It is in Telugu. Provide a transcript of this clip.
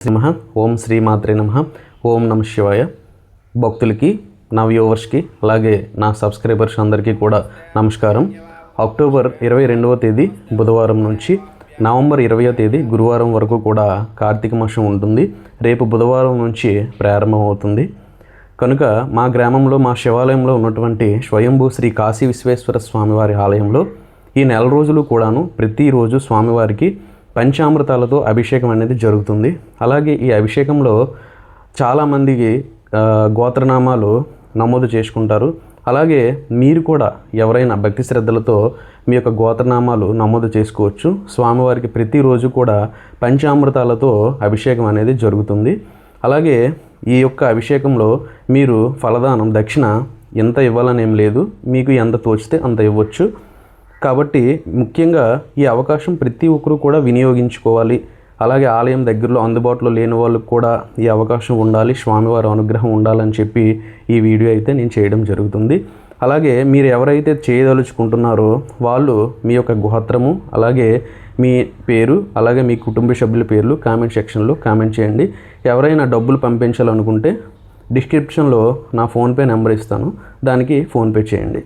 నమః ఓం శ్రీ మాత్రే నమః ఓం నమ శివాయ. భక్తులకి, నా వ్యూవర్స్కి, అలాగే నా సబ్స్క్రైబర్స్ అందరికీ కూడా నమస్కారం. అక్టోబర్ 22వ తేదీ బుధవారం నుంచి నవంబర్ 20వ తేదీ గురువారం వరకు కూడా కార్తీక మాసం ఉంటుంది. రేపు బుధవారం నుంచి ప్రారంభమవుతుంది. కనుక మా గ్రామంలో, మా శివాలయంలో ఉన్నటువంటి స్వయంభూ శ్రీ కాశీ విశ్వేశ్వర స్వామివారి ఆలయంలో ఈ నెల రోజులు కూడాను ప్రతిరోజు స్వామివారికి పంచామృతాలతో అభిషేకం అనేది జరుగుతుంది. అలాగే ఈ అభిషేకంలో చాలామందికి గోత్రనామాలు నమోదు చేసుకుంటారు. అలాగే మీరు కూడా ఎవరైనా భక్తి శ్రద్ధలతో మీ యొక్క గోత్రనామాలు నమోదు చేసుకోవచ్చు. స్వామివారికి ప్రతిరోజు కూడా పంచామృతాలతో అభిషేకం అనేది జరుగుతుంది. అలాగే ఈ యొక్క అభిషేకంలో మీరు ఫలదానం, దక్షిణ ఎంత ఇవ్వాలని ఏం లేదు, మీకు ఎంత తోచితే అంత ఇవ్వచ్చు. కాబట్టి ముఖ్యంగా ఈ అవకాశం ప్రతి ఒక్కరూ కూడా వినియోగించుకోవాలి. అలాగే ఆలయం దగ్గరలో అందుబాటులో లేని వాళ్ళకు కూడా ఈ అవకాశం ఉండాలి, స్వామివారి అనుగ్రహం ఉండాలని చెప్పి ఈ వీడియో అయితే నేను చేయడం జరుగుతుంది. అలాగే మీరు ఎవరైతే చేయదలుచుకుంటున్నారో వాళ్ళు మీ యొక్క గోత్రము, అలాగే మీ పేరు, అలాగే మీ కుటుంబ సభ్యుల పేర్లు కామెంట్ సెక్షన్లో కామెంట్ చేయండి. ఎవరైనా డబ్బులు పంపించాలనుకుంటే డిస్క్రిప్షన్లో నా ఫోన్పే నెంబర్ ఇస్తాను, దానికి ఫోన్పే చేయండి.